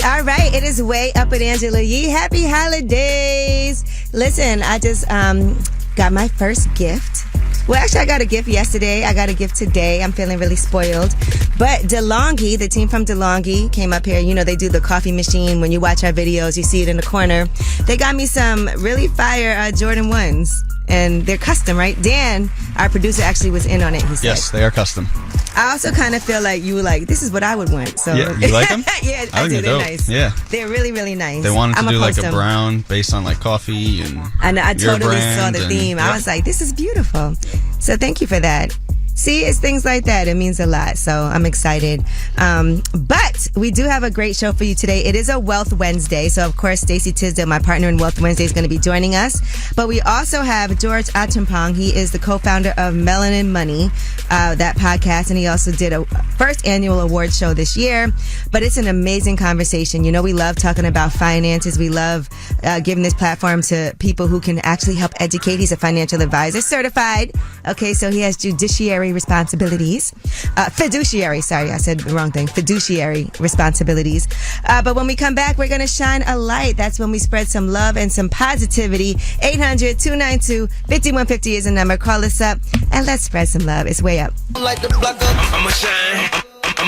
All right, it is Way Up with Angela Yee. Happy holidays. Listen, I just got my first gift. Well, actually, I got a gift yesterday. I got a gift today. I'm feeling really spoiled. But DeLonghi, the team from DeLonghi, came up here. You know, they do the coffee machine. When you watch our videos, you see it in the corner. They got me some really fire Jordan 1s. And they're custom, right? Dan, our producer, actually was in on it, he said. Yes, they are custom. I also kind of feel like you were like, this is what I would want. So yeah, you like them? Yeah, I do. They're nice. Yeah. They're really, really nice. They wanted to do like a brown based on like coffee and I totally saw the theme. Yep. I was like, this is beautiful. So thank you for that. See, it's things like that. It means a lot. So I'm excited. But we do have a great show for you today. It is a Wealth Wednesday. So, of course, Stacey Tisdale, my partner in Wealth Wednesday, is going to be joining us. But we also have George Acheampong. He is the co-founder of Melanin Money, that podcast. And he also did a first annual award show this year. But it's an amazing conversation. You know, we love talking about finances. We love giving this platform to people who can actually help educate. He's a financial advisor, certified. Okay, so he has judiciary responsibilities. Fiduciary, sorry, I said the wrong thing. Fiduciary responsibilities. But when we come back, we're going to shine a light. That's when we spread some love and some positivity. 800-292-5150 is the number. Call us up and let's spread some love. It's Way Up. I'ma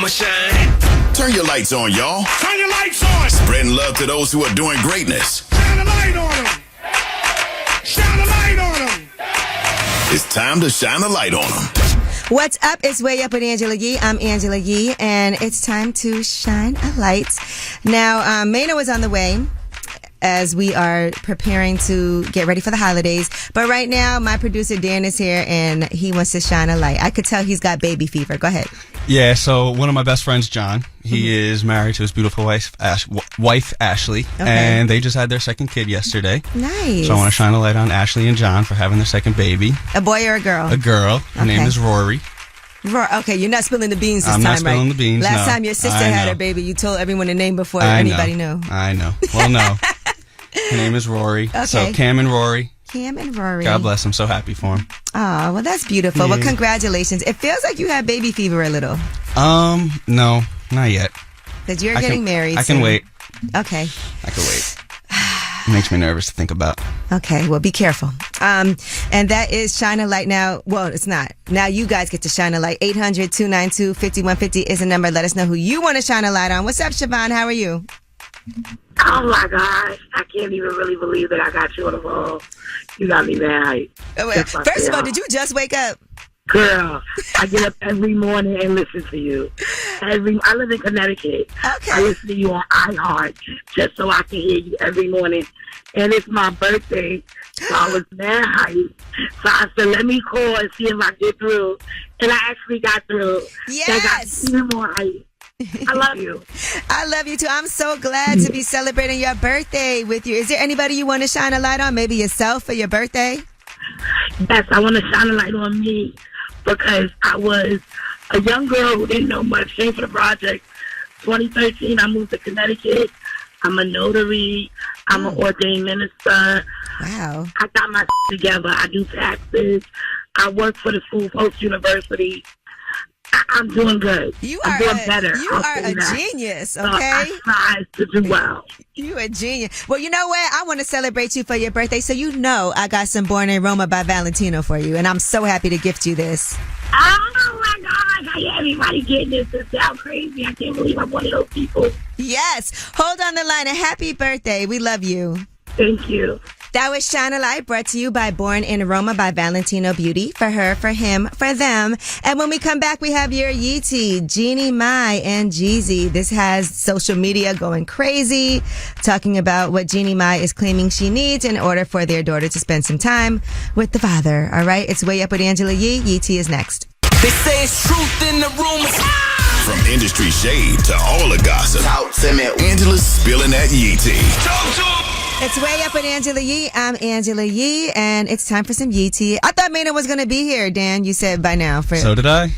shine. Turn your lights on, y'all. Turn your lights on. Spreading love to those who are doing greatness. Shine a light on them. Shine a light on them. It's time to shine a light on them. What's up? It's Way Up with Angela Yee. I'm Angela Yee, and it's time to shine a light. Now, Maynard was on the way as we are preparing to get ready for the holidays. But right now, my producer Dan is here, and he wants to shine a light. I could tell he's got baby fever. Go ahead. Yeah, so one of my best friends, John, he is married to his beautiful wife, Ashley, and they just had their second kid yesterday. Nice. So I want to shine a light on Ashley and John for having their second baby. A boy or a girl? A girl. Her name is Rory. Okay, you're not spilling the beans this I'm time, not spilling right? the beans, Last no. time your sister had her baby, you told everyone the name before anybody knew. I know. Well, no. Her name is Rory. Okay. So Cam and Rory. Cam and Rory. God bless. I'm so happy for him. Oh, well, that's beautiful. Yeah. Well, congratulations. It feels like you had baby fever a little. No, not yet. Because you're getting married. I can wait. Okay. I can wait. It makes me nervous to think about. Okay, well, be careful. And that is Shine a Light now. Well, it's not. Now you guys get to shine a light. 800-292-5150 is the number. Let us know who you want to shine a light on. What's up, Siobhan? How are you? Oh my gosh, I can't even really believe that I got you on the phone. You got me mad. First of all, did you just wake up? Girl, I get up every morning and listen to you. I live in Connecticut. Okay. I listen to you on iHeart just so I can hear you every morning. And it's my birthday, so I was mad hyped. So I said, let me call and see if I get through. And I actually got through. Yes. I got even more hyped. I love you. I love you too. I'm so glad to be celebrating your birthday with you. Is there anybody you want to shine a light on? Maybe yourself for your birthday? Yes, I want to shine a light on me because I was a young girl who didn't know much. Came for the project. 2013, I moved to Connecticut. I'm a notary. I'm an ordained minister. Wow. I got my together. I do taxes. I work for the school post-university. I'm doing good. I'm doing better. You are a genius, okay? I try to do well. You a genius. Well, you know what? I want to celebrate you for your birthday, so you know I got some Born in Roma by Valentino for you, and I'm so happy to gift you this. Oh, my gosh. I hear everybody getting this. This sounds crazy. I can't believe I'm one of those people. Yes. Hold on the line, and happy birthday. We love you. Thank you. That was Shine a Light, brought to you by Born in Roma by Valentino Beauty. For her, for him, for them. And when we come back, we have your Yeetie, Jeannie Mai, and Jeezy. This has social media going crazy, talking about what Jeannie Mai is claiming she needs in order for their daughter to spend some time with the father. All right, it's Way Up with Angela Yee. Yeetie is next. They say it's truth in the rumors. From industry shade to all the gossip, Talk to me. Angela's spilling that Yee tea. Talk to me. It's Way Up with Angela Yee. I'm Angela Yee, and it's time for some Yee tea. I thought Maynard was going to be here, Dan. You said by now. So did I.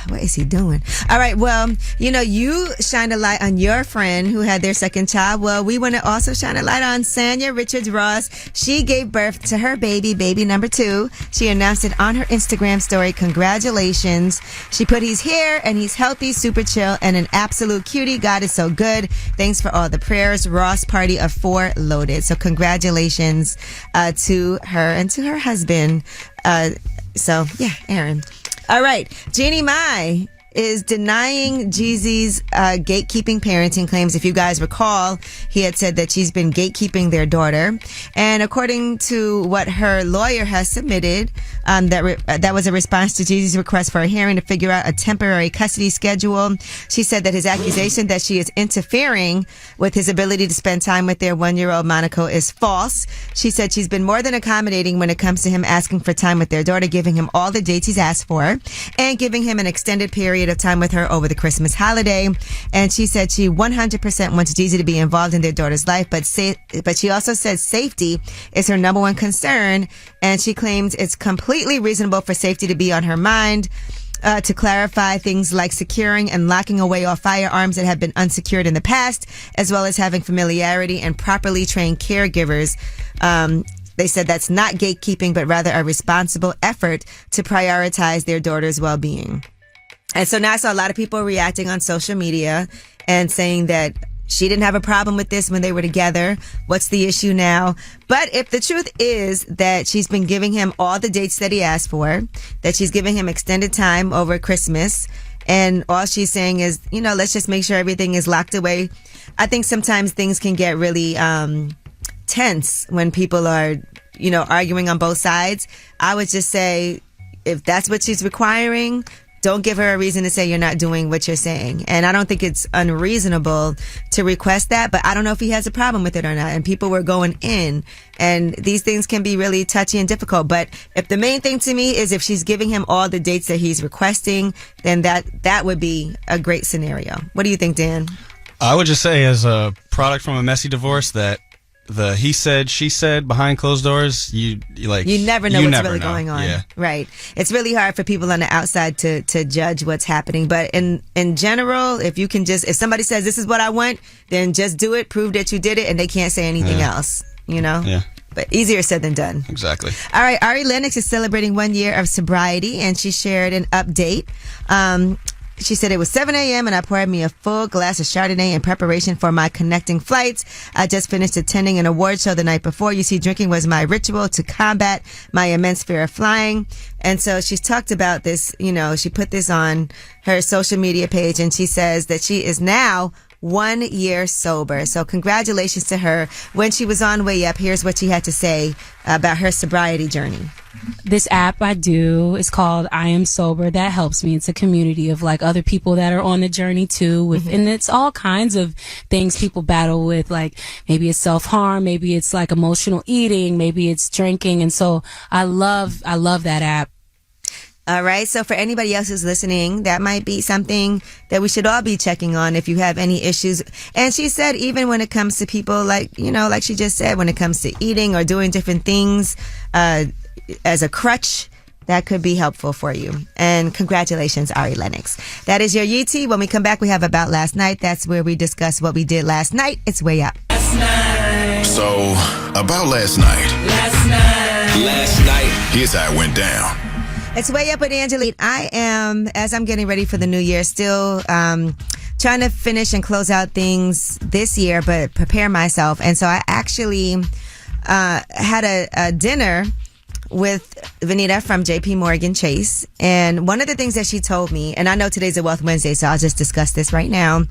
What is he doing? All right. Well, you shined a light on your friend who had their second child. Well, we want to also shine a light on Sanya Richards Ross. She gave birth to her baby number 2. She announced it on her Instagram story. Congratulations. She put, he's here and he's healthy, super chill, and an absolute cutie. God is so good. Thanks for all the prayers. Ross party of 4 loaded. So congratulations to her and to her husband. Aaron. All right. Jeannie Mai is denying Jeezy's gatekeeping parenting claims. If you guys recall, he had said that she's been gatekeeping their daughter. And according to what her lawyer has submitted, that was a response to Jeezy's request for a hearing to figure out a temporary custody schedule. She said that his accusation that she is interfering with his ability to spend time with their 1-year-old Monaco is false. She said she's been more than accommodating when it comes to him asking for time with their daughter, giving him all the dates he's asked for, and giving him an extended period of time with her over the Christmas holiday. And she said she 100% wants Jeezy to be involved in their daughter's life, but she also said safety is her number one concern, and she claims it's completely reasonable for safety to be on her mind. To clarify things like securing and locking away all firearms that have been unsecured in the past, as well as having familiarity and properly trained caregivers. They said that's not gatekeeping, but rather a responsible effort to prioritize their daughter's well-being. And so now I saw a lot of people reacting on social media and saying that she didn't have a problem with this when they were together. What's the issue now? But if the truth is that she's been giving him all the dates that he asked for, that she's giving him extended time over Christmas, and all she's saying is, let's just make sure everything is locked away. I think sometimes things can get really tense when people are, arguing on both sides. I would just say, if that's what she's requiring, don't give her a reason to say you're not doing what you're saying. And I don't think it's unreasonable to request that, but I don't know if he has a problem with it or not. And people were going in, and these things can be really touchy and difficult. But if the main thing to me is if she's giving him all the dates that he's requesting, then that would be a great scenario. What do you think, Dan? I would just say, as a product from a messy divorce, that the he said, she said behind closed doors, you never know what's really going on. Yeah. Right. It's really hard for people on the outside to judge what's happening. But in general, if somebody says this is what I want, then just do it, prove that you did it, and they can't say anything else, Yeah. But easier said than done. Exactly. All right. Ari Lennox is celebrating 1 year of sobriety, and she shared an update. She said it was 7 a.m. and I poured me a full glass of Chardonnay in preparation for my connecting flights. I just finished attending an award show the night before. You see, drinking was my ritual to combat my immense fear of flying. And so she's talked about this, she put this on her social media page, and she says that she is now 1 year sober. So congratulations to her. When she was on Way Up, here's what she had to say about her sobriety journey. This app I do is called I Am Sober. That helps me. It's a community of other people that are on the journey too. And it's all kinds of things people battle with. Like maybe it's self-harm, maybe it's emotional eating, maybe it's drinking. And so I love that app. All right. So for anybody else who's listening, that might be something that we should all be checking on if you have any issues. And she said, even when it comes to people like she just said, when it comes to eating or doing different things, as a crutch, that could be helpful for you. And congratulations, Ari Lennox. That is your Yeetie. When we come back, we have About Last Night. That's where we discuss what we did last night. It's Way Up. So, about last night. Last night. Here's how it went down. It's Way Up with Angelique. I am, as I'm getting ready for the new year, still trying to finish and close out things this year, but prepare myself. And so I actually had a dinner with Vanita from JP Morgan Chase. And one of the things that she told me, and I know today's a Wealth Wednesday, so I'll just discuss this right now,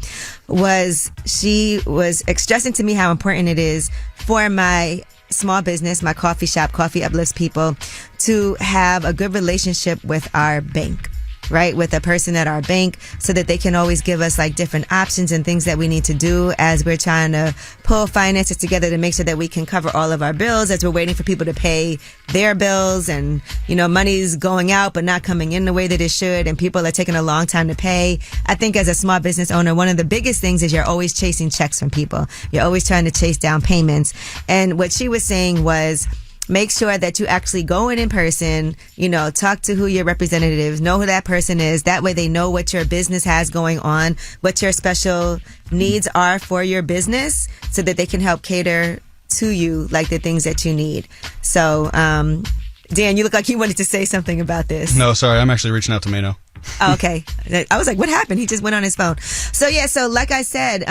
was she was stressing to me how important it is for my small business, my coffee shop, Coffee Uplifts People, to have a good relationship with our bank. Right, with a person at our bank, so that they can always give us different options and things that we need to do as we're trying to pull finances together to make sure that we can cover all of our bills as we're waiting for people to pay their bills, and money's going out but not coming in the way that it should, and people are taking a long time to pay. I think as a small business owner, one of the biggest things is you're always chasing checks from people. You're always trying to chase down payments. And what she was saying was, make sure that you actually go in person, talk to who your representatives, know who that person is. That way they know what your business has going on, what your special needs are for your business, so that they can help cater to you, like the things that you need. So, Dan, you look like you wanted to say something about this. No, sorry. I'm actually reaching out to Mano. Oh, okay. I was like, what happened? He just went on his phone. So like I said,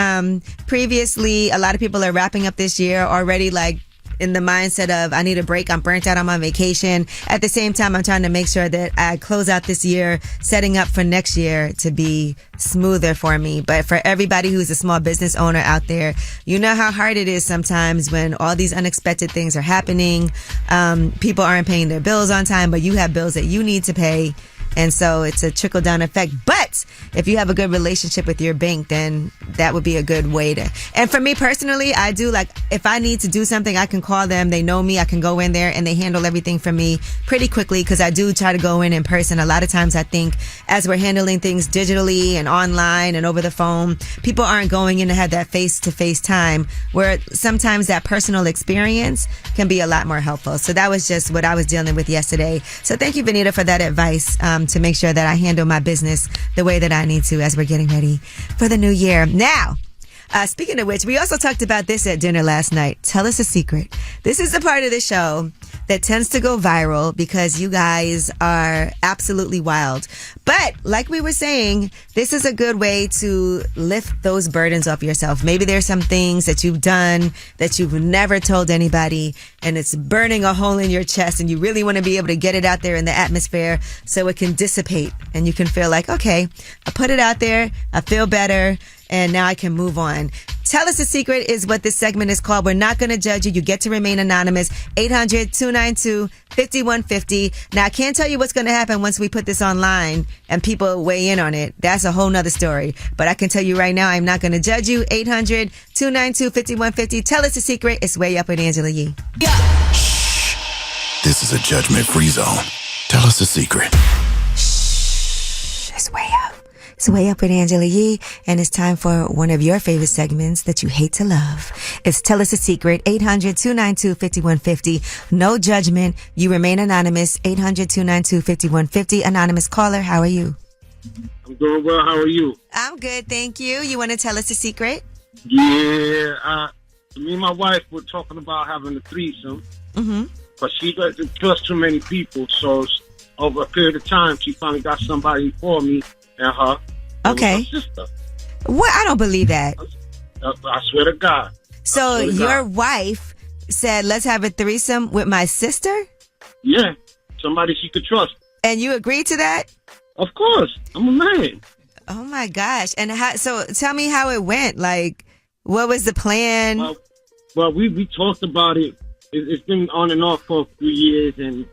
previously, a lot of people are wrapping up this year already, like in the mindset of, I need a break. I'm burnt out on my vacation. At the same time, I'm trying to make sure that I close out this year, setting up for next year to be smoother for me. But for everybody who's a small business owner out there, you know how hard it is sometimes when all these unexpected things are happening. People aren't paying their bills on time, but you have bills that you need to pay. And so it's a trickle down effect. But if you have a good relationship with your bank, then that would be a good way to. And for me personally, I do, like, if I need to do something, I can call them. They know me. I can go in there and they handle everything for me pretty quickly, because I do try to go in person. A lot of times I think as we're handling things digitally and online and over the phone, people aren't going in to have that face-to-face time, where sometimes that personal experience can be a lot more helpful. So that was just what I was dealing with yesterday. So thank you, Benita, for that advice. To make sure that I handle my business the way that I need to as we're getting ready for the new year. Now, speaking of which, we also talked about this at dinner last night. Tell us a secret. This is the part of the show that tends to go viral because you guys are absolutely wild. But like we were saying, this is a good way to lift those burdens off yourself. Maybe there's some things that you've done that you've never told anybody, and it's burning a hole in your chest, and you really want to be able to get it out there in the atmosphere so it can dissipate and you can feel like, okay, I put it out there, I feel better, and now I can move on. Tell us a secret is what this segment is called. We're not going to judge you. You get to remain anonymous. 800-292-5150. Now, I can't tell you what's going to happen once we put this online and people weigh in on it. That's a whole nother story. But I can tell you right now, I'm not going to judge you. 800-292-5150. Tell us a secret. It's Way Up with Angela Yee. Shh. This is a judgment-free zone. Tell us a secret. Shh. It's Way Up. It's Way Up with Angela Yee, and it's time for one of your favorite segments that you hate to love. It's Tell Us a Secret, 800-292-5150. No judgment. You remain anonymous. 800-292-5150. Anonymous caller, how are you? I'm doing well. How are you? I'm good, thank you. You want to tell us a secret? Yeah. Me and my wife were talking about having a threesome. Mm-hmm. But she doesn't trust too many people, so over a period of time, she finally got somebody for me and her. Okay. Her sister. What? I don't believe that. I swear to God. So your wife said, let's have a threesome with my sister? Yeah. Somebody she could trust. And you agreed to that? Of course. I'm a man. Oh my gosh. And so tell me how it went. Like, what was the plan? Well, we talked about it. It's been on and off for a few years, and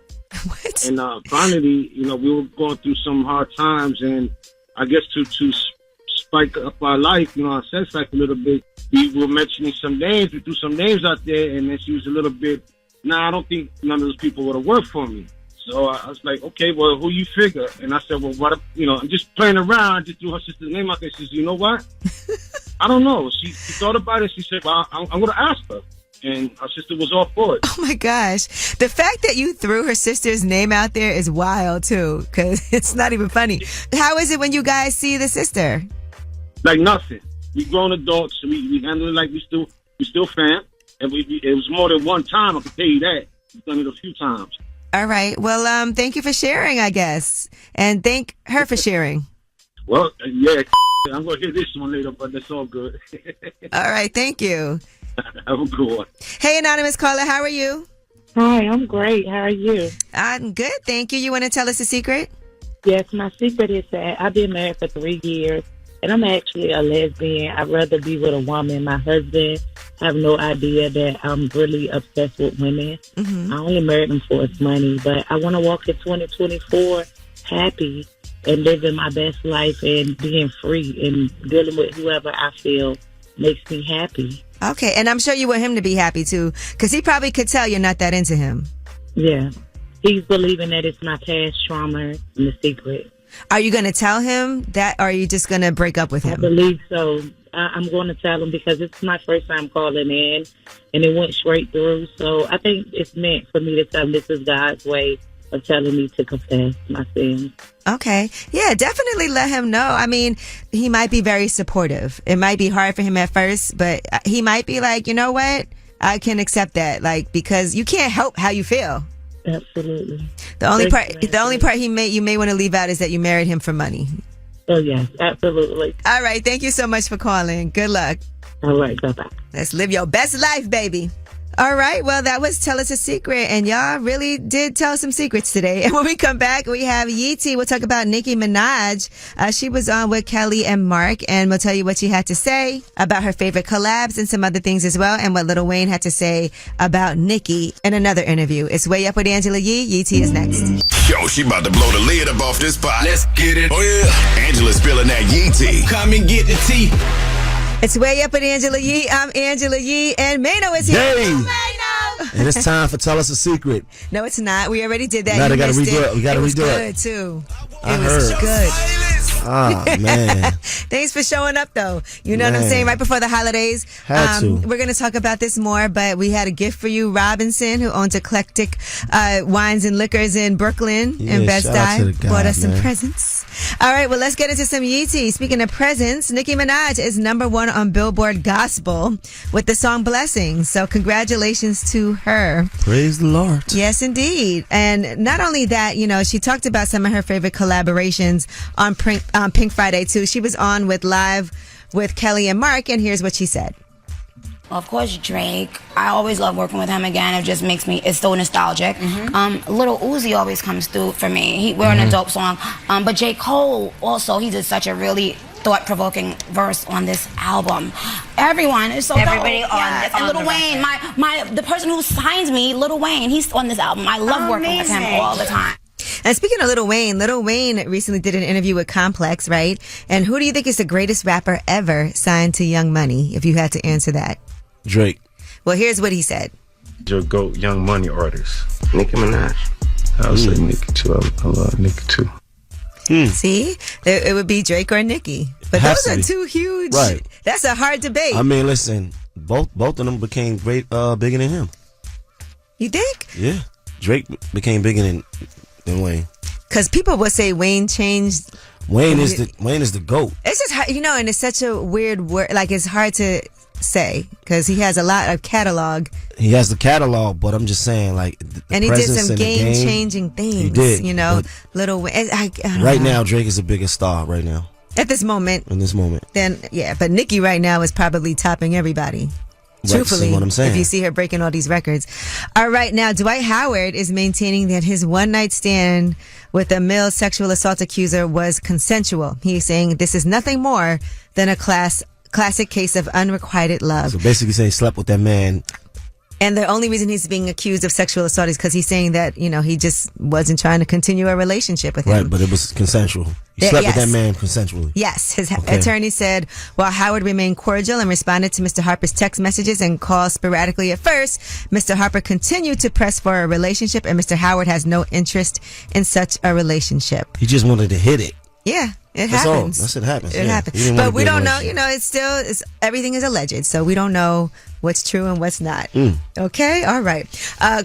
what? And finally, we were going through some hard times, and I guess to spike up our life, our sex life a little bit, we were mentioning some names. We threw some names out there, and then she was a little bit, I don't think none of those people would have worked for me. So I was like, okay, well, who you figure? And I said, well, what? I'm just playing around. I just threw her sister's name out there. She says, you know what? I don't know. She thought about it. She said, well, I'm going to ask her. And her sister was all for it. Oh my gosh. The fact that you threw her sister's name out there is wild too, because it's not even funny. How is it when you guys see the sister? Like nothing. We grown adults. We handle it like we still fam. And it was more than one time, I can tell you that. We've done it a few times. All right. Well, thank you for sharing, I guess. And thank her for sharing. Well, yeah, I'm going to hear this one later, but that's all good. All right. Thank you. Have a good one. Hey, anonymous caller, how are you? Hi, I'm great. How are you? I'm good, thank you. You want to tell us a secret? Yes, my secret is that I've been married for 3 years, and I'm actually a lesbian. I'd rather be with a woman. My husband have no idea that I'm really obsessed with women. Mm-hmm. I only married him for his money, but I want to walk in 2024 happy and living my best life and being free and dealing with whoever I feel makes me happy. Okay, and I'm sure you want him to be happy too, because he probably could tell you're not that into him. Yeah, he's believing that it's my past trauma and the secret. Are you going to tell him that, or are you just going to break up with him? I believe so. I'm going to tell him because it's my first time calling in, and it went straight through. So I think it's meant for me to tell him this is God's way of telling me to confess my sins. Okay. Yeah, definitely let him know. I mean, he might be very supportive. It might be hard for him at first, but he might be like, you know what? I can accept that. Like, because you can't help how you feel. Absolutely. The only part you may want to leave out is that you married him for money. Oh, yes, absolutely. All right. Thank you so much for calling. Good luck. All right. Bye-bye. Let's live your best life, baby. All right. Well, that was Tell Us a Secret. And y'all really did tell some secrets today. And when we come back, we have Yeetie. We'll talk about Nicki Minaj. She was on with Kelly and Mark, and we'll tell you what she had to say about her favorite collabs and some other things as well, and what Lil Wayne had to say about Nicki in another interview. It's Way Up with Angela Yee. Yeetie is next. Yo, she about to blow the lid up off this pot. Let's get it. Oh, yeah. Angela's spilling that Yee tea. Come and get the tea. It's Way Up with Angela Yee. I'm Angela Yee, and Mano is here. Hey. Mano! And it's time for Tell Us a Secret. No, it's not. We already did that. Now You they gotta missed redo it. We gotta It was redo it. good, too. I It was heard. good. Oh, man. Thanks for showing up, though. You know what I'm Man. saying? Right before the holidays. Had to. We're going to talk about this more, but we had a gift for you. Robinson, who owns Eclectic Wines and Liquors in Brooklyn and Yeah, shout out to the Bed-Stuy, guy, bought us some man. presents. All right, well, let's get into some Yeetie. Speaking of presents, Nicki Minaj is #1 on Billboard Gospel with the song Blessings. So congratulations to her. Praise the Lord. Yes, indeed. And not only that, you know, she talked about some of her favorite collaborations on Pink Friday, too. She was on with Live with Kelly and Mark, and here's what she said. Of course, Drake. I always love working with him again. It just makes me, it's so nostalgic. Little Uzi always comes through for me. We're in a dope song. But J. Cole also, he did such a really thought-provoking verse on this album. Everyone is so Everybody dope. on Yes. the- And on Lil the Wayne, the person who signs me, Lil Wayne, he's on this album. I love working with him Amazing. all the time. And speaking of Lil Wayne recently did an interview with Complex, right? And who do you think is the greatest rapper ever signed to Young Money, if you had to answer that? Drake. Well, here's what he said. Your GOAT Young Money artist. Nicki Minaj. I would say Nicki too. I love Nicki too. See? It would be Drake or Nicki. But Has those to are be. two huge. Right. That's a hard debate. I mean, listen, both of them became great, bigger than him. You think? Yeah. Drake became bigger than Wayne. Because people would say Wayne changed. Wayne is the GOAT. It's just hard, you know, and it's such a weird word. Like, it's hard to say because he has a lot of catalog. He has the catalog, but I'm just saying, like, the And he did presence some in the game, game-changing things. He did. You know, Lil Wayne. I don't Right know. now, Drake is the biggest star right now. At this moment. In this moment. Then, yeah. But Nicki right now is probably topping everybody. Right, Truthfully, see what I'm saying. if you see her breaking all these records. All right, now Dwight Howard is maintaining that his one-night stand with a male sexual assault accuser was consensual. He's saying this is nothing more than a classic case of unrequited love. So basically saying he slept with that man. And the only reason he's being accused of sexual assault is because he's saying that, you know, he just wasn't trying to continue a relationship with him. Right, but it was consensual. He slept with that man consensually. Yes, his attorney said while Howard remained cordial and responded to Mr. Harper's text messages and calls sporadically at first, Mr. Harper continued to press for a relationship, and Mr. Howard has no interest in such a relationship. He just wanted to hit it. Yeah, it That's all. happens. That's it happens. It yeah. happens. He didn't But want to we be in a don't know, relationship. you know, everything is alleged, so we don't know what's true and what's not. Okay, all right.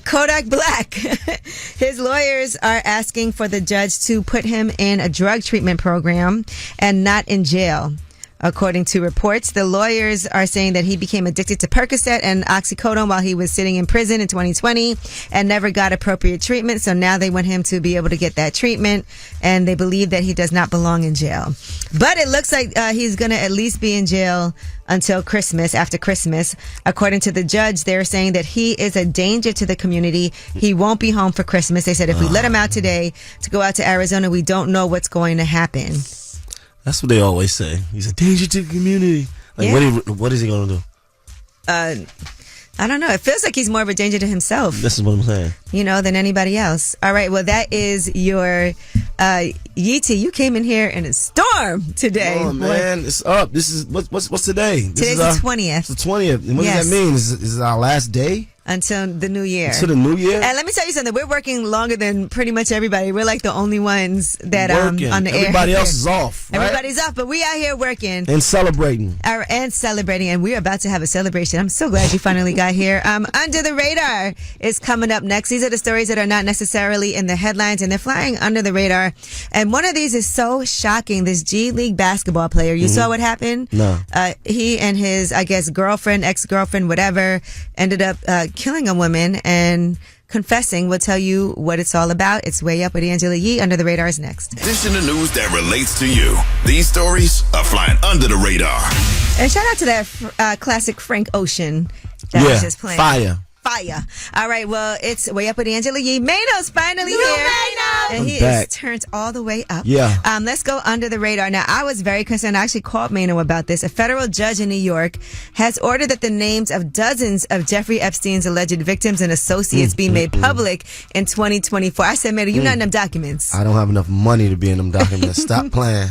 Kodak Black, his lawyers are asking for the judge to put him in a drug treatment program and not in jail. According to reports, the lawyers are saying that he became addicted to Percocet and oxycodone while he was sitting in prison in 2020 and never got appropriate treatment. So now they want him to be able to get that treatment, and they believe that he does not belong in jail. But it looks like he's going to at least be in jail until Christmas, after Christmas. According to the judge, they're saying that he is a danger to the community. He won't be home for Christmas. They said if we let him out today to go out to Arizona, we don't know what's going to happen. That's what they always say. He's a danger to the community. Like, Yeah. what is he going to do? I don't know. It feels like he's more of a danger to himself, This is what I'm saying. you know, than anybody else. All right. Well, that is your Yeetie. You came in here in a storm today. Oh, man. It's up. This is, what's today? Today's the 20th. It's the 20th. And what Yes. does that mean? Is it our last day until the new year. To the new year? And let me tell you something. We're working longer than pretty much everybody. We're like the only ones that Working. on the air. Everybody else is off. Right? Everybody's off, but we out here working. And celebrating. And celebrating. And we're about to have a celebration. I'm so glad you finally got here. Under the Radar is coming up next. These are the stories that are not necessarily in the headlines, and they're flying under the radar. And one of these is so shocking. This G League basketball player. You saw what happened? No. He and his, I guess, girlfriend, ex-girlfriend, whatever, ended up killing a woman and confessing. We'll tell you what it's all about. It's Way Up with Angela Yee. Under the Radar is next. This in the news that relates to you. These stories are flying under the radar. And shout out to that classic Frank Ocean that was just playing. Fire. All right, well, it's Way Up with Angela Yee. Mano's finally here. And he is turned all the way up. Yeah. Let's go under the radar. Now, I was very concerned. I actually called Mano about this. A federal judge in New York has ordered that the names of dozens of Jeffrey Epstein's alleged victims and associates be made public in 2024. I said, Mano, you're not in them documents. I don't have enough money to be in them documents. Stop playing.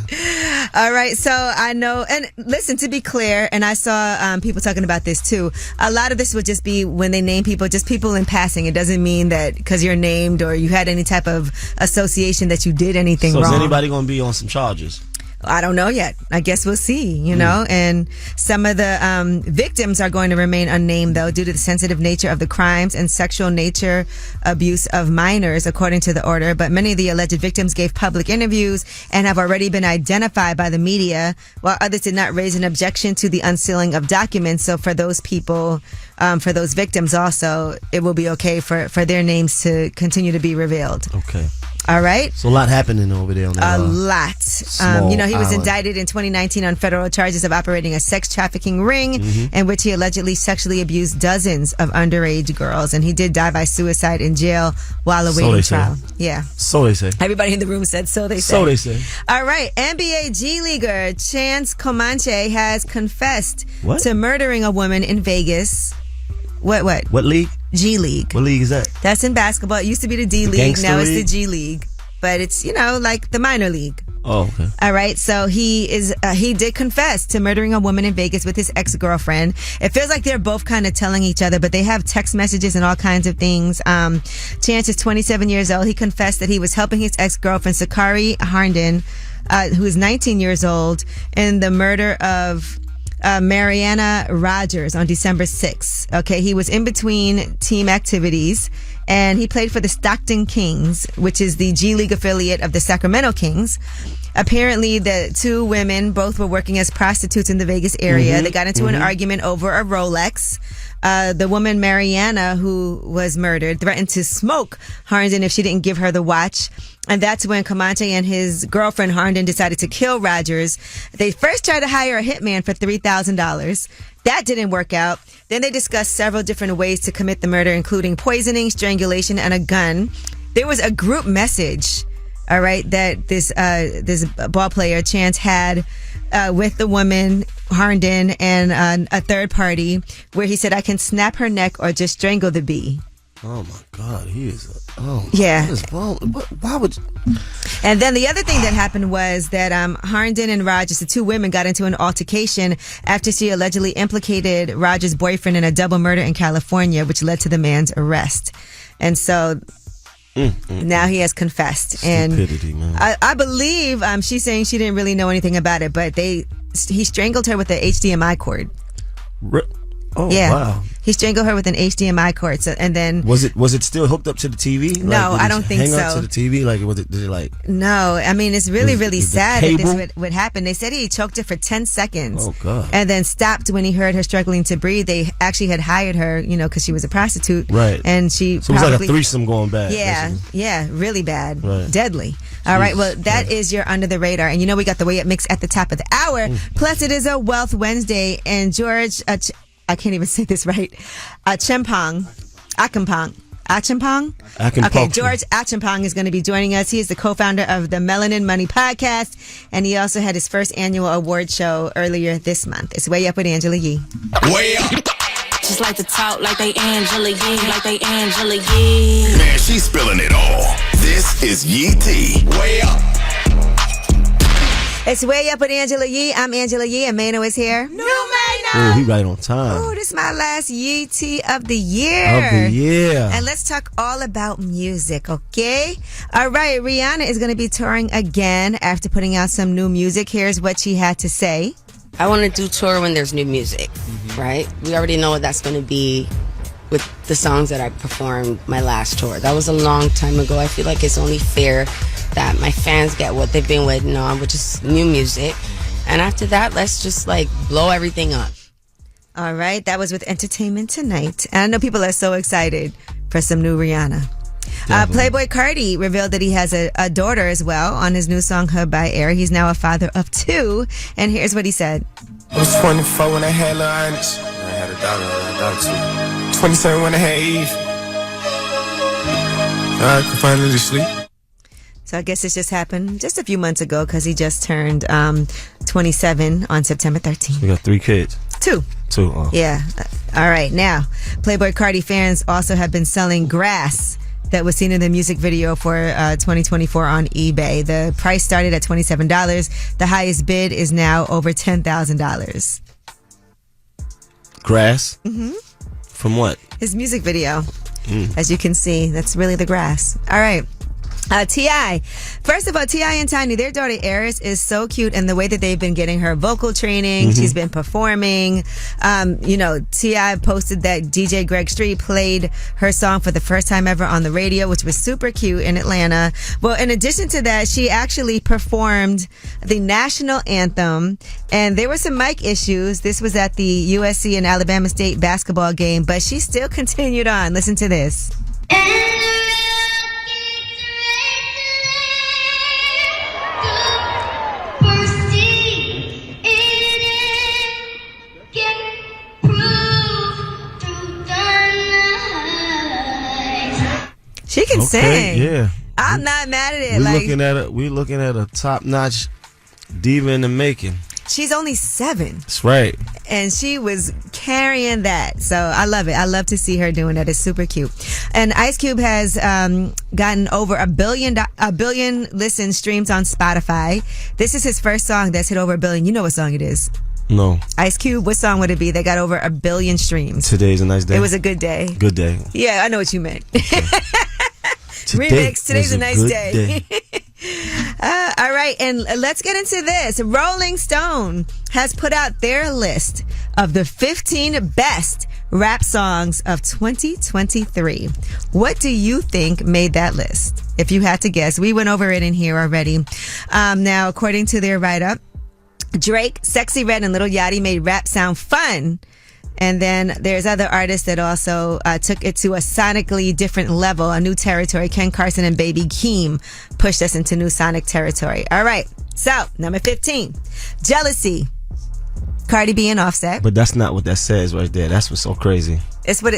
All right, so I know, and listen, to be clear, and I saw people talking about this too, a lot of this would just be when they name people, just people in passing. It doesn't mean that because you're named or you had any type of association that you did anything wrong. So is anybody going to be on some charges? I don't know yet. I guess we'll see, you know. And some of the victims are going to remain unnamed, though, due to the sensitive nature of the crimes and sexual nature abuse of minors, according to the order. But many of the alleged victims gave public interviews and have already been identified by the media, while others did not raise an objection to the unsealing of documents. So for those people, for those victims also, it will be okay for their names to continue to be revealed. Okay. All right. So a lot happening over there on that. A lot. You know, he was island. indicted in 2019 on federal charges of operating a sex trafficking ring in which he allegedly sexually abused dozens of underage girls. And he did die by suicide in jail while awaiting trial. Yeah. So they say. Everybody in the room said so they say. So they say. All right. NBA G Leaguer Chance Comanche has confessed to murdering a woman in Vegas. What? What league? G League. What league is that? That's in basketball. It used to be the D League. Now it's the G League. But it's, you know, like the minor league. Oh, okay. All right. So he did confess to murdering a woman in Vegas with his ex-girlfriend. It feels like they're both kind of telling each other, but they have text messages and all kinds of things. Chance is 27 years old. He confessed that he was helping his ex-girlfriend, Sakari Harnden, who is 19 years old, in the murder of Mariana Rogers on December 6th. Okay, he was in between team activities and he played for the Stockton Kings, which is the G League affiliate of the Sacramento Kings. Apparently, the two women both were working as prostitutes in the Vegas area. They got into an argument over a Rolex. The woman, Mariana, who was murdered, threatened to smoke Harnden if she didn't give her the watch. And that's when Comanche and his girlfriend, Harnden, decided to kill Rogers. They first tried to hire a hitman for $3,000. That didn't work out. Then they discussed several different ways to commit the murder, including poisoning, strangulation, and a gun. There was a group message, all right, that this ball player, Chance, had with the woman, Harnden, and a third party, where he said, "I can snap her neck or just strangle the bee." Oh my God, he is. Oh yeah. What is wrong? Why would? And then the other thing that happened was that Harnden and Rogers, the two women, got into an altercation after she allegedly implicated Rogers' boyfriend in a double murder in California, which led to the man's arrest. And so now he has confessed. Stupidity, and man. I believe she's saying she didn't really know anything about it, but he strangled her with the HDMI cord. Oh yeah. Wow. He strangled her with an HDMI cord. So, and then was it still hooked up to the TV? No, like, I don't think so. Hang up to the TV, like did it like? No, I mean it's really sad that this would happen. They said he choked her for 10 seconds. Oh God! And then stopped when he heard her struggling to breathe. They actually had hired her, you know, because she was a prostitute, right? And she so it was like a threesome going bad. Yeah, basically. Yeah, really bad, right. Deadly. All right, well that is your Under the Radar, and you know we got the Way Up mix at the top of the hour. Plus it is a Wealth Wednesday, and George. I can't even say this right. Acheampong. Okay, George Acheampong is going to be joining us. He is the co-founder of the Melanin Money podcast, and he also had his first annual award show earlier this month. It's Way Up with Angela Yee. Way Up. Just like to talk like they Angela Yee, like they Angela Yee. Man, she's spilling it all. This is Yee T. Way Up. It's Way Up with Angela Yee. I'm Angela Yee, and Mano is here. New Mano! Oh, he right on time. Oh, this is my last Yee tea of the year. And let's talk all about music, okay? All right, Rihanna is going to be touring again after putting out some new music. Here's what she had to say. I want to do tour when there's new music, right? We already know what that's going to be with the songs that I performed my last tour. That was a long time ago. I feel like it's only fair that my fans get what they've been waiting on, which is new music. And after that, let's just like blow everything up. All right, that was with Entertainment Tonight. And I know people are so excited for some new Rihanna. Playboy Carti revealed that he has a daughter as well on his new song Hood by Air. He's now a father of 2. And here's what he said. I was 24 when I had Lil Ernest. I had a daughter too. 27 when I had Eve. I could finally sleep. So I guess this just happened just a few months ago because he just turned 27 on September 13th. You got 3 kids? 2. 2. Oh. Yeah. All right. Now, Playboy Carti fans also have been selling grass that was seen in the music video for 2024 on eBay. The price started at $27. The highest bid is now over $10,000. Grass? Mm-hmm. From what? His music video. As you can see, that's really the grass. All right. T.I. First of all, T.I. and Tiny, their daughter Eris is so cute, and the way that they've been getting her vocal training, she's been performing. T.I. posted that DJ Greg Street played her song for the first time ever on the radio, which was super cute in Atlanta. Well, in addition to that, she actually performed the national anthem, and there were some mic issues. This was at the USC and Alabama State basketball game, but she still continued on. Listen to this. She can sing. Yeah. I'm not mad at it. We're looking at a top-notch diva in the making. She's only 7. That's right. And she was carrying that. So I love it. I love to see her doing that. It's super cute. And Ice Cube has gotten over a billion listen streams on Spotify. This is his first song that's hit over 1 billion. You know what song it is. No. Ice Cube, what song would it be that got over 1 billion streams? Today's a nice day. It was a good day. Good day. Yeah, I know what you meant. Okay. Remix, today's a nice day. All right, and let's get into this. Rolling Stone has put out their list of the 15 best rap songs of 2023. What do you think made that list? If you had to guess, we went over it in here already. Now, according to their write-up, Drake, Sexy Red, and Lil Yachty made rap sound fun. And then there's other artists that also took it to a sonically different level, a new territory. Ken Carson and Baby Keem pushed us into new sonic territory. All right. So, number 15, Jealousy. Cardi B and Offset. But that's not what that says right there. That's what's so crazy. It's what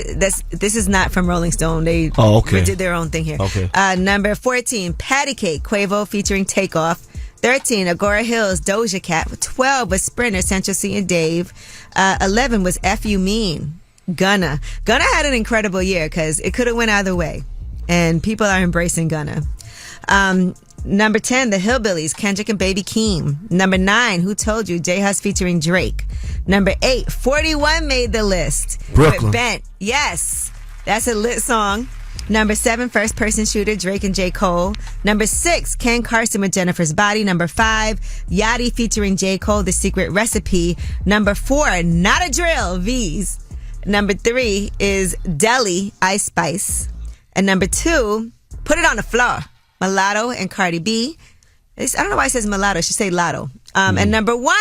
this is not from Rolling Stone. They did their own thing here. Okay. Number 14, Patty Cake, Quavo featuring Takeoff. 13, Agora Hills, Doja Cat. 12 was Sprinter, Central C and Dave. 11 was F You Mean, Gunna. Gunna had an incredible year because it could have went either way. And people are embracing Gunna. Number 10, The Hillbillies, Kendrick and Baby Keem. Number 9, Who Told You, J Hus featuring Drake. Number 8, 41 made the list. Brooklyn. Bent. Yes, that's a lit song. Number 7, First Person Shooter, Drake and J. Cole. Number 6, Ken Carson with Jennifer's Body. Number 5, Yachty featuring J. Cole, The Secret Recipe. Number 4, Not a Drill, V's. Number 3 is Deli, Ice Spice. And number 2, Put It on the Floor, Mulatto and Cardi B. I don't know why it says Mulatto. It should say Lotto. And number 1,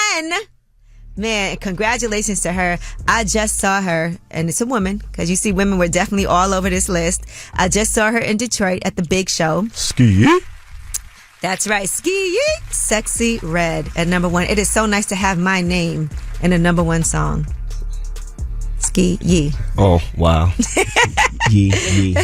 man, congratulations to her. I just saw her, and it's a woman, because you see women were definitely all over this list. I just saw her in Detroit at the big show. Ski. That's right, Ski. Sexy Red at number 1. It is so nice to have my name in a number 1 song. Ski Yee. Oh, wow. Yee.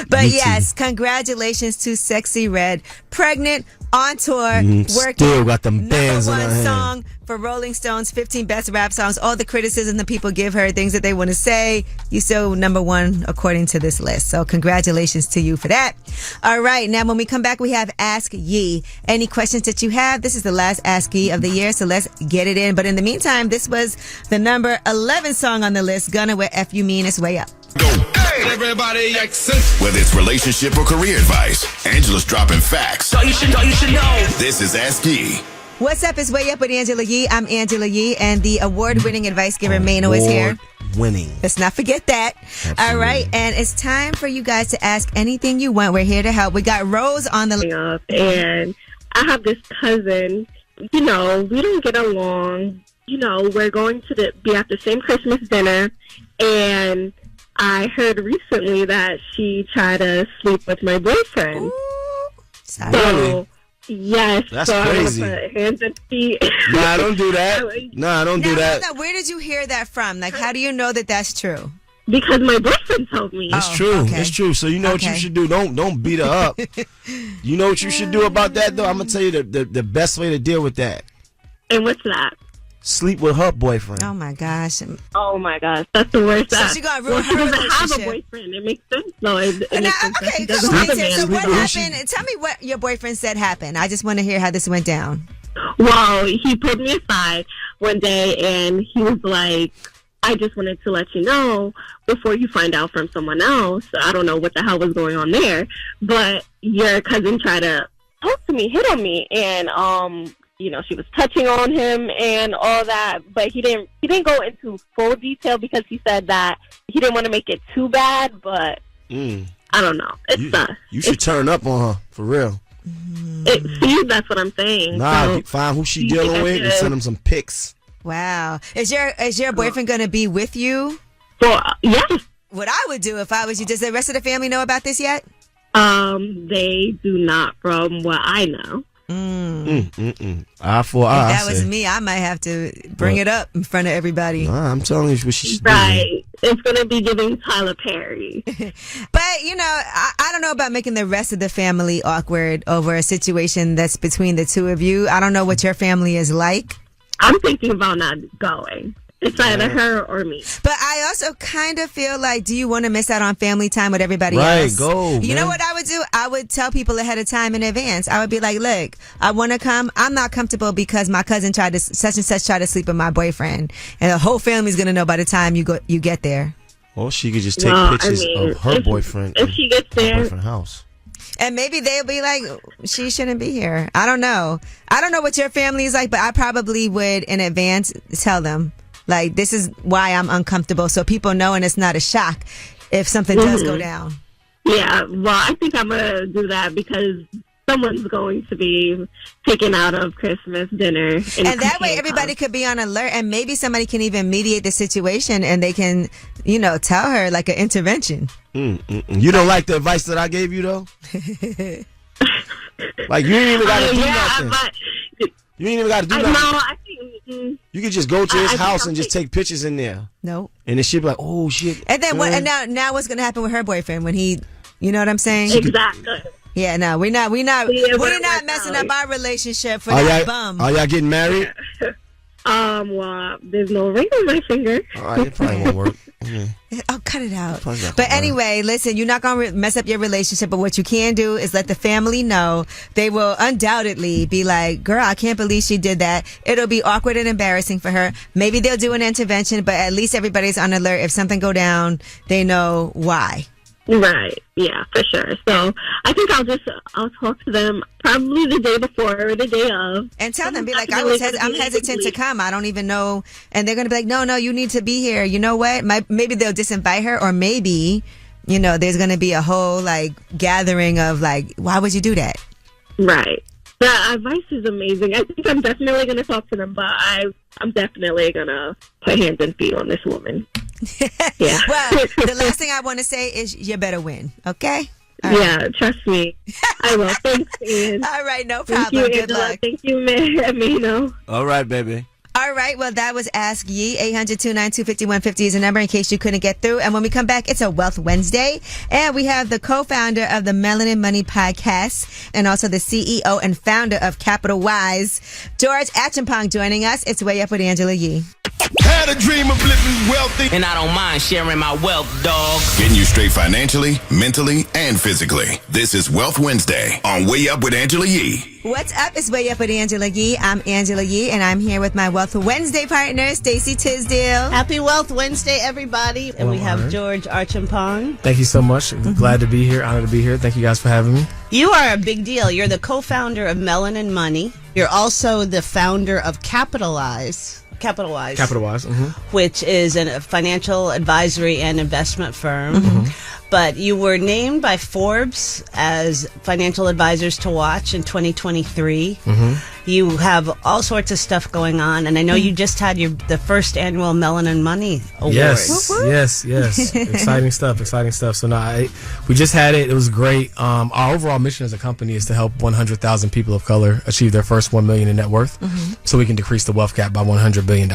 But yes, congratulations to Sexy Red. Pregnant, on tour, working. Still got them bands in her number 1 hand. song, for Rolling Stone's 15 Best Rap Songs. All the criticism that people give her, things that they want to say. You still number one according to this list. So congratulations to you for that. All right. Now, when we come back, we have Ask Ye. Any questions that you have? This is the last Ask Ye of the year, so let's get it in. But in the meantime, this was the number 11 song on the list, Gunna with F You Mean It's Way Up. Go. Hey, everybody, exit. Whether it's relationship or career advice, Angela's dropping facts. You should know. This is Ask Ye. What's up? It's Way Up with Angela Yee. I'm Angela Yee, and the award-winning advice giver Mano is here. Winning. Let's not forget that. Absolutely. All right, and it's time for you guys to ask anything you want. We're here to help. We got Rose on the and I have this cousin. You know, we don't get along. You know, we're going to be at the same Christmas dinner, and I heard recently that she tried to sleep with my boyfriend. Ooh, so, yes. That's so crazy. I want to put hands and feet. Nah, don't do that. Nah, don't do that. Where did you hear that from? Like, how do you know that that's true? Because my boyfriend told me. It's true. Okay. It's true. So you know what you should do. Don't beat her up. You know what you should do about that, though? I'm going to tell you the best way to deal with that. And what's that? Sleep with her boyfriend. Oh, my gosh. Oh, my gosh. That's the worst. So she got to ruin her she doesn't have a relationship. boyfriend. It makes sense. No, it makes sense. Okay, Doesn't come on. have a man. So what happened? Tell me what your boyfriend said happened. I just want to hear how this went down. Well, he pulled me aside one day, and he was like, I just wanted to let you know before you find out from someone else. I don't know what the hell was going on there, but your cousin tried to talk to me, hit on me, and you know, she was touching on him and all that, but he didn't go into full detail because he said that he didn't want to make it too bad, but I don't know. You should turn up on her, for real. See, that's what I'm saying. Nah, So, find who she dealing with and send him some pics. Wow. Is your boyfriend going to be with you? Well, yes. What I would do if I was you, does the rest of the family know about this yet? They do not, from what I know. Eye for eye. If that was me, I might have to bring it up in front of everybody. Nah, I'm telling you what she should do. Right. It's going to be giving Tyler Perry. But, you know, I don't know about making the rest of the family awkward over a situation that's between the two of you. I don't know what your family is like. I'm thinking about not going. It's either her or me. But I also kind of feel like, do you want to miss out on family time with everybody else? Right, go. You know what I would do? I would tell people ahead of time in advance. I would be like, look, I want to come. I'm not comfortable because my cousin tried to such and such try to sleep with my boyfriend, and the whole family's gonna know by the time you get there. Or she could just take pictures of her boyfriend. If she gets there, boyfriend's house. And maybe they'll be like, she shouldn't be here. I don't know. I don't know what your family is like, but I probably would in advance tell them. Like, this is why I'm uncomfortable, so people know and it's not a shock if something does go down. Yeah, well, I think I'm going to do that because someone's going to be taken out of Christmas dinner. And that way everybody could be on alert, and maybe somebody can even mediate the situation and they can, you know, tell her like an intervention. You don't like the advice that I gave you, though? Like, you ain't even got to do nothing. You ain't even got to do nothing. No, I think... You could just go to his house and just take pictures in there. No. And then she'd be like, oh, shit. And then what? And now what's going to happen with her boyfriend when he, you know what I'm saying? Exactly. Yeah, no, we're not messing up our relationship for that bum. Are y'all getting married? Well, there's no ring on my finger. All right, it probably won't work. Oh, cut it out. But anyway, listen, you're not going to mess up your relationship, but what you can do is let the family know. They will undoubtedly be like, girl, I can't believe she did that. It'll be awkward and embarrassing for her. Maybe they'll do an intervention, but at least everybody's on alert. If something go down, they know why. Right. Yeah, for sure. So I think I'll talk to them probably the day before or the day of. And tell them, be like, I'm hesitant to come. I don't even know. And they're going to be like, no, you need to be here. You know what? Maybe they'll disinvite her, or maybe, you know, there's going to be a whole like gathering of like, why would you do that? Right. The advice is amazing. I think I'm definitely going to talk to them, but I'm definitely going to put hands and feet on this woman. Yeah. Well, the last thing I want to say is you better win, okay? Yeah, trust me. I will. Thanks, Ian. All right, no problem. Thank you, Good Angela. luck. Thank you, Amino. All right, baby. All right. right. Well, that was Ask Ye. 800-292-5150 is the number in case you couldn't get through. And when we come back, it's a Wealth Wednesday. And we have the co-founder of the Melanin Money podcast and also the CEO and founder of Capital Wise, George Acheampong, joining us. It's Way Up with Angela Yee. Had a dream of living wealthy. And I don't mind sharing my wealth, dog. Getting you straight financially, mentally, and physically. This is Wealth Wednesday on Way Up with Angela Yee. What's up? It's Way Up with Angela Yee. I'm Angela Yee, and I'm here with my Wealth Wednesday partner, Stacey Tisdale. Happy Wealth Wednesday, everybody. And we have George Acheampong. Thank you so much. Glad to be here. Honored to be here. Thank you guys for having me. You are a big deal. You're the co-founder of Melanin Money. You're also the founder of Capital Wise, which is a financial advisory and investment firm. But you were named by Forbes as Financial Advisors to Watch in 2023. You have all sorts of stuff going on, and I know you just had the first annual Melanin Money Awards. Yes. Exciting stuff. So we just had it. It was great. Our overall mission as a company is to help 100,000 people of color achieve their first $1 million in net worth, so we can decrease the wealth gap by $100 billion.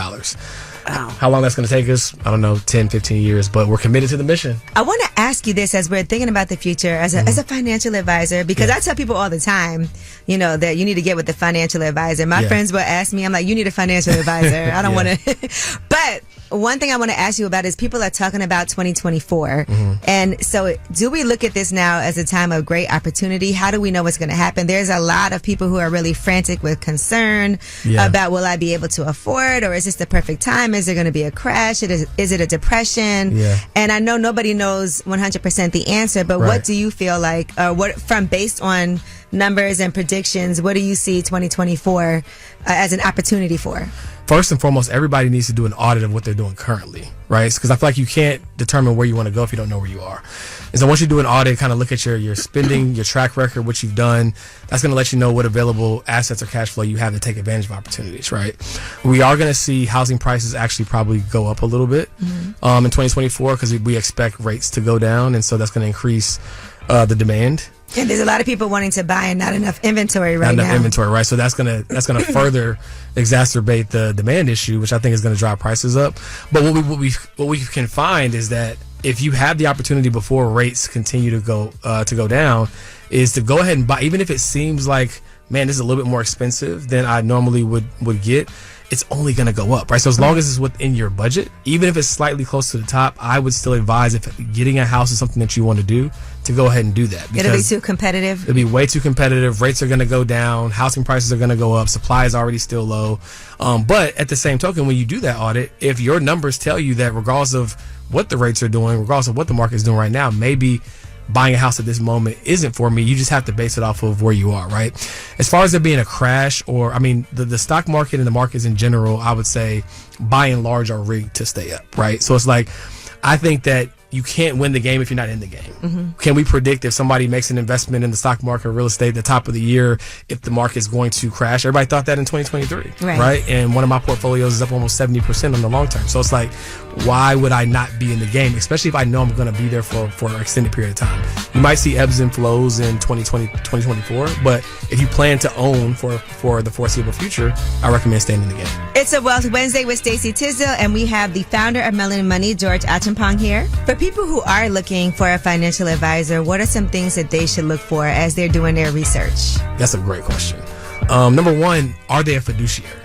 Wow. How long that's going to take us, I don't know, 10, 15 years, but we're committed to the mission. I want to ask you this as we're thinking about the future as a financial advisor, because I tell people all the time, that you need to get with the financial advisor. My friends will ask me, I'm like, you need a financial advisor. I don't want to. But one thing I want to ask you about is people are talking about 2024. And so do we look at this now as a time of great opportunity? How do we know what's going to happen? There's a lot of people who are really frantic with concern about, will I be able to afford, or is this the perfect time? Is there going to be a crash? Is it a depression? And I know nobody knows 100% the answer, but what do you feel like, based on numbers and predictions, what do you see 2024 as an opportunity for? First and foremost, everybody needs to do an audit of what they're doing currently, right? Because I feel like you can't determine where you want to go if you don't know where you are. And so once you do an audit, kind of look at your spending, your track record, what you've done, that's going to let you know what available assets or cash flow you have to take advantage of opportunities, right? We are going to see housing prices actually probably go up a little bit in 2024 because we expect rates to go down. And so that's going to increase the demand. And there's a lot of people wanting to buy and not enough inventory right now. So that's gonna further exacerbate the demand issue, which I think is going to drive prices up. But what we can find is that if you have the opportunity before rates continue to go down, is to go ahead and buy, even if it seems like, man, this is a little bit more expensive than I normally would get. It's only going to go up, right? So as long as it's within your budget, even if it's slightly close to the top, I would still advise, if getting a house is something that you want to do, to go ahead and do that. It'll be too competitive. It'll be way too competitive. Rates are going to go down. Housing prices are going to go up. Supply is already still low. But at the same token, when you do that audit, if your numbers tell you that regardless of what the rates are doing, regardless of what the market is doing right now, maybe buying a house at this moment isn't for me, you just have to base it off of where you are, right? As far as there being a crash, or the stock market and the markets in general, I would say by and large are rigged to stay up, right? So it's like, I think that you can't win the game if you're not in the game. Can we predict if somebody makes an investment in the stock market or real estate at the top of the year, if the market's going to crash? Everybody thought that in 2023, right? And one of my portfolios is up almost 70% on the long term. So it's like, why would I not be in the game, especially if I know I'm going to be there for an extended period of time? You might see ebbs and flows in 2024, but if you plan to own for the foreseeable future, I recommend staying in the game. It's a Wealth Wednesday with Stacey Tisdale, and we have the founder of Melanin Money, George Acheampong, here. For people who are looking for a financial advisor, what are some things that they should look for as they're doing their research? That's a great question. Number one, are they a fiduciary?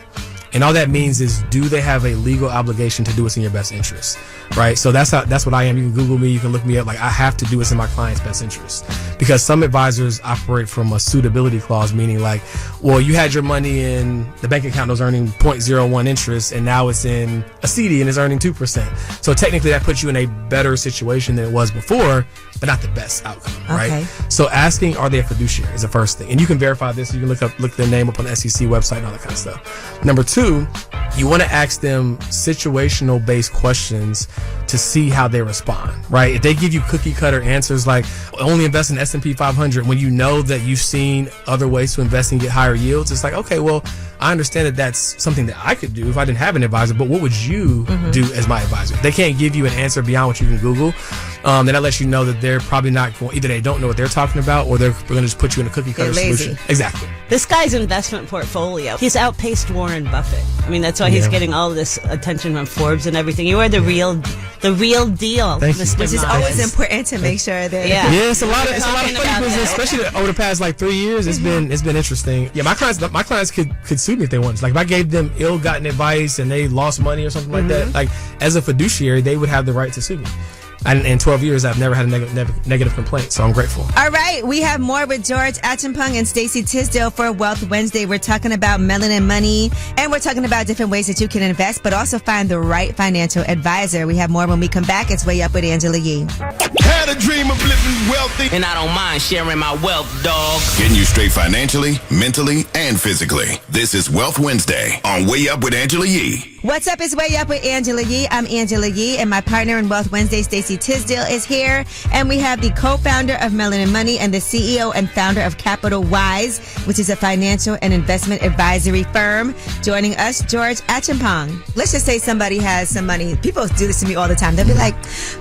And all that means is, do they have a legal obligation to do what's in your best interest, right? So that's what I am. You can Google me, you can look me up. Like, I have to do what's in my client's best interest, because some advisors operate from a suitability clause, meaning like, well, you had your money in the bank account that was earning 0.01 interest, and now it's in a CD and it's earning 2%. So technically that puts you in a better situation than it was before, but not the best outcome, right? So asking, are they a fiduciary, is the first thing. And you can verify this. You can look their name up on the SEC website and all that kind of stuff. Number two, you want to ask them situational based questions to see how they respond, right? If they give you cookie cutter answers like only invest in S&P 500, when you know that you've seen other ways to invest and get higher yields, it's like, okay, well, I understand that that's something that I could do if I didn't have an advisor, but what would you do as my advisor? They can't give you an answer beyond what you can Google. then that lets you know that they're probably not going, either they don't know what they're talking about, or they're going to just put you in a cookie cutter solution. Exactly. This guy's investment portfolio, he's outpaced Warren Buffett. I mean, that's why he's getting all of this attention from Forbes and everything. You are the real deal, Mr. Which is Miles. always important to make sure that. Yeah. Yeah, it's a lot of funny business, especially over the past like 3 years. It's been interesting. Yeah, my clients could sue me if they wanted. Like if I gave them ill-gotten advice and they lost money or something like that, like as a fiduciary, they would have the right to sue me. And in 12 years, I've never had a negative complaint, so I'm grateful. All right, we have more with George Acheampong and Stacey Tisdale for Wealth Wednesday. We're talking about melanin money, and we're talking about different ways that you can invest, but also find the right financial advisor. We have more when we come back. It's Way Up with Angela Yee. Had a dream of living wealthy. And I don't mind sharing my wealth, dog. Getting you straight financially, mentally, and physically. This is Wealth Wednesday on Way Up with Angela Yee. What's up? It's Way Up with Angela Yee. I'm Angela Yee, and my partner in Wealth Wednesday, Stacey Tisdale, is here. And we have the co-founder of Melanin Money and the CEO and founder of Capital Wise, which is a financial and investment advisory firm. Joining us, George Acheampong. Let's just say somebody has some money. People do this to me all the time. They'll be like,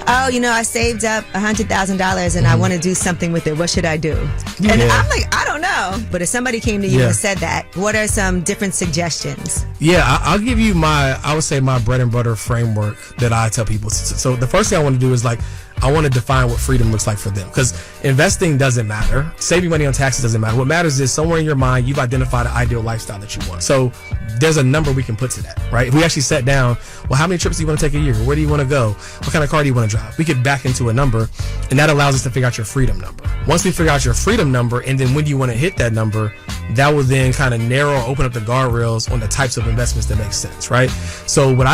oh, I saved up $100,000 and I want to do something with it. What should I do? And I'm like, I don't know. But if somebody came to you and said that, what are some different suggestions? Yeah, I'll give you I would say my bread and butter framework that I tell people. So the first thing I want to do is I want to define what freedom looks like for them, because investing doesn't matter. Saving money on taxes doesn't matter. What matters is somewhere in your mind, you've identified an ideal lifestyle that you want. So there's a number we can put to that, right? If we actually sat down, well, how many trips do you want to take a year? Where do you want to go? What kind of car do you want to drive? We could back into a number, and that allows us to figure out your freedom number. Once we figure out your freedom number, and then when do you want to hit that number, that will then kind of open up the guardrails on the types of investments that make sense, right? So what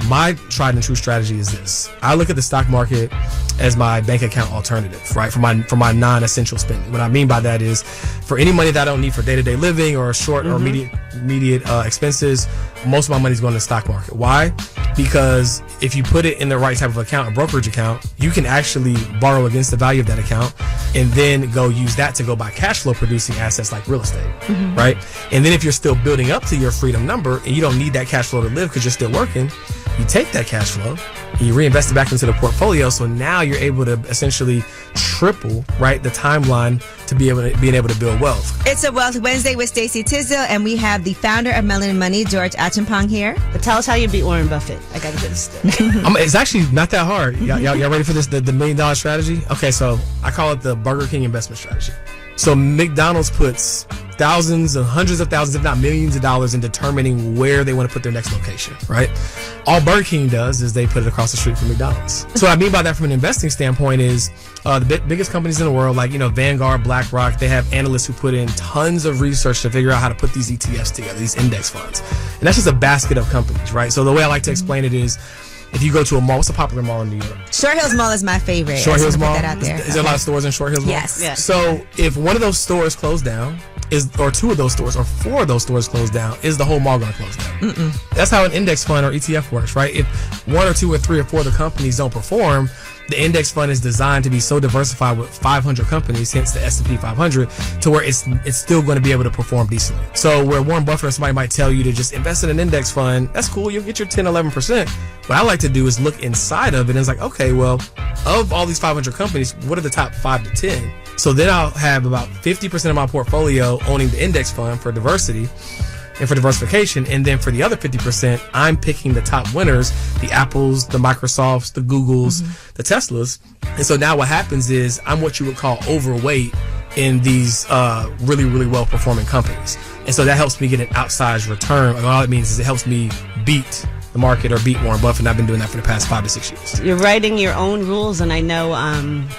my tried and true strategy is this. I look at the stock market as my bank account alternative, right? For my non-essential spending. What I mean by that is, for any money that I don't need for day-to-day living or short or immediate expenses, most of my money is going to the stock market. Why? Because if you put it in the right type of account, a brokerage account, you can actually borrow against the value of that account and then go use that to go buy cash flow producing assets like real estate, right? And then if you're still building up to your freedom number and you don't need that cash flow to live because you're still working, you take that cash flow and you reinvest it back into the portfolio. So now you're able to essentially triple, right, the timeline to being able to build wealth. It's a Wealth Wednesday with Stacey Tisdale, and we have the founder of Melanin Money, George Acheampong, here. But tell us how you beat Warren Buffett. I got to get this. It's actually not that hard. Y'all ready for this? The $1 million strategy? Okay, so I call it the Burger King investment strategy. So McDonald's puts thousands and hundreds of thousands, if not millions of dollars in determining where they want to put their next location, right? All Burger King does is they put it across the street from McDonald's. So what I mean by that from an investing standpoint is the biggest companies in the world, like, Vanguard, BlackRock, they have analysts who put in tons of research to figure out how to put these ETFs together, these index funds. And that's just a basket of companies, right? So the way I like to explain it is, if you go to a mall, what's a popular mall in New York? Short Hills Mall is my favorite. Short Hills Mall? Put that out there. Is there a lot of stores in Short Hills Mall? Yes. So if one of those stores closed down, or two of those stores, or four of those stores closed down, is the whole mall going to close down? That's how an index fund or ETF works, right? If one or two or three or four of the companies don't perform, the index fund is designed to be so diversified with 500 companies, hence the S&P 500, to where it's still going to be able to perform decently. So where Warren Buffett or somebody might tell you to just invest in an index fund, that's cool, you'll get your 10, 11%. What I like to do is look inside of it and it's like, okay, well, of all these 500 companies, what are the top 5 to 10? So then I'll have about 50% of my portfolio owning the index fund for diversity and for diversification. And then for the other 50%, I'm picking the top winners, the Apples, the Microsofts, the Googles, the Teslas. And so now what happens is I'm what you would call overweight in these really, really well-performing companies. And so that helps me get an outsized return. And all it means is it helps me beat the market or beat Warren Buffett, and I've been doing that for the past 5 to 6 years. You're writing your own rules, and I know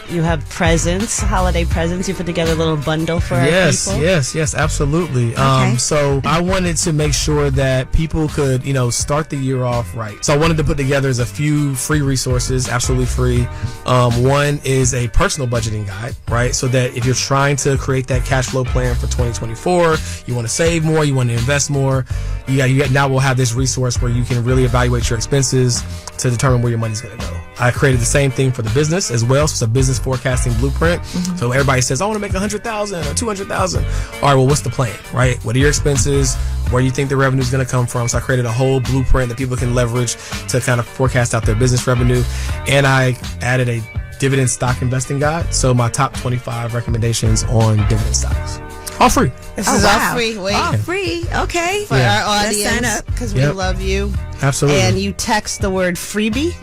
you have presents, holiday presents. You put together a little bundle for our people. Yes, absolutely. Okay. So I wanted to make sure that people could, start the year off right. So I wanted to put together a few free resources, absolutely free. One is a personal budgeting guide, right? So that if you're trying to create that cash flow plan for 2024, you want to save more, you want to invest more, now we'll have this resource where you can really evaluate your expenses to determine where your money's going to go. I created the same thing for the business as well. So it's a business forecasting blueprint. So everybody says, I want to make 100,000 or 200,000. All right, well, what's the plan, right? What are your expenses? Where do you think the revenue is going to come from? So I created a whole blueprint that people can leverage to kind of forecast out their business revenue. And I added a Dividend Stock Investing Guide. So my top 25 recommendations on dividend stocks. All free. This is all free. Wait. All free. Okay. For our Let's sign audience, up. because we love you. Absolutely. And you text the word freebie,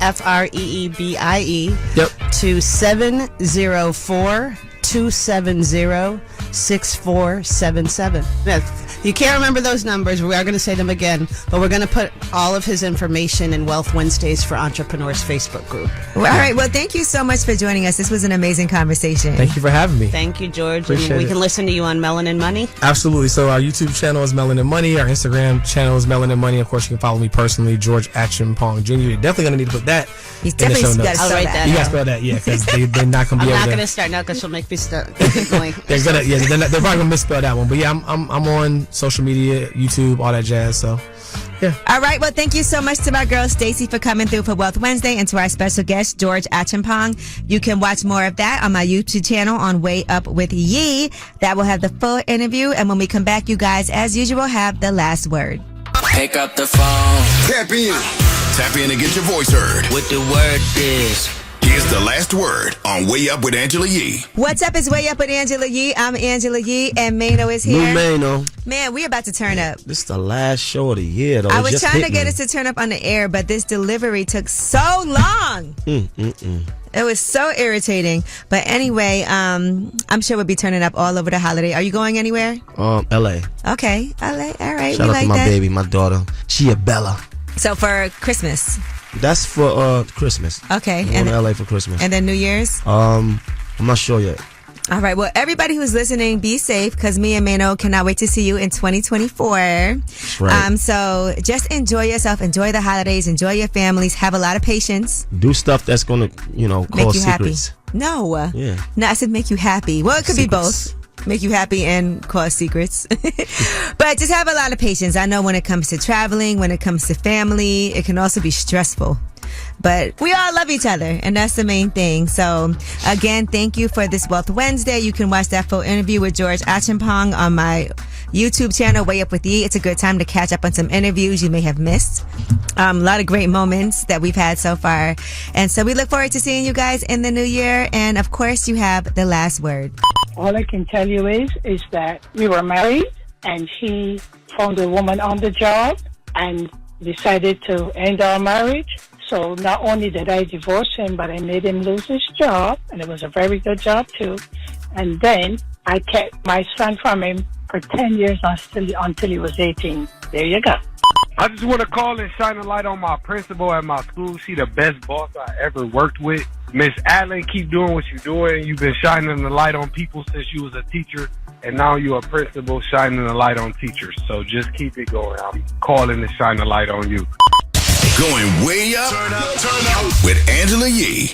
FREEBIE, to 704-270-6477. You can't remember those numbers. We are going to say them again, but we're going to put all of his information in Wealth Wednesdays for Entrepreneurs Facebook group. Well, all right. Well, thank you so much for joining us. This was an amazing conversation. Thank you for having me. Thank you, George. Appreciate And we it. can listen to you on Melanin Money. Absolutely. So our YouTube channel is Melanin Money. Our Instagram channel is Melanin Money. Of course, you can follow me personally, George Acheampong Jr. You're definitely going to need to put that He's in the definitely show gotta notes. spell write that. that You out. got to spell that, yeah, because they're not going to I'm be able not to. going to start now because she'll make me start going. They're gonna, yeah, they're probably gonna misspell that one. But yeah, I'm on social media, YouTube, all that jazz. So yeah. All right. Well, thank you so much to my girl Stacy for coming through for Wealth Wednesday, and to our special guest George Acheampong. You can watch more of that on my YouTube channel on Way Up with Yee. That will have the full interview, and when we come back, you guys, as usual, have the last word. Pick up the phone. Tap in. Tap in and get your voice heard. What the word is. Here's the last word on Way Up with Angela Yee. What's up? It's Way Up with Angela Yee. I'm Angela Yee, and Mano is here. Mano. Man, we about to turn up. This is the last show of the year, though. I It was just trying hit to get me. us to turn up on the air, but this delivery took so long. It was so irritating. But anyway, I'm sure we'll be turning up all over the holiday. Are you going anywhere? L.A. Okay, LA. All right, Shout we out like to my that. baby, my daughter. She a Bella. So for Christmas. That's for Christmas. Okay. I'm going to L.A. for Christmas. And then New Year's? I'm not sure yet. All right. Well, everybody who's listening, be safe, because me and Mano cannot wait to see you in 2024. That's right. So just enjoy yourself, enjoy the holidays, enjoy your families, have a lot of patience. Do stuff that's going to, Make cause you secrets. happy. No. Yeah. No, I said make you happy. Well, it could be Secrets. both. Make you happy and cause secrets. But just have a lot of patience. I know when it comes to traveling, when it comes to family, it can also be stressful. But we all love each other, and that's the main thing. So, again, thank you for this Wealth Wednesday. You can watch that full interview with George Acheampong on my YouTube channel, Way Up With Yee. It's a good time to catch up on some interviews you may have missed. A lot of great moments that we've had so far. And so we look forward to seeing you guys in the new year. And, of course, you have the last word. All I can tell you is that we were married, and he found a woman on the job and decided to end our marriage. So not only did I divorce him, but I made him lose his job, and it was a very good job too. And then I kept my son from him for 10 years until he was 18. There you go. I just want to call and shine a light on my principal at my school. She the best boss I ever worked with. Miss Allen, keep doing what you're doing. You've been shining the light on people since you was a teacher, and now you're a principal shining the light on teachers. So just keep it going. I'm calling to shine the light on you. Going way up, turn up with Angela Yee.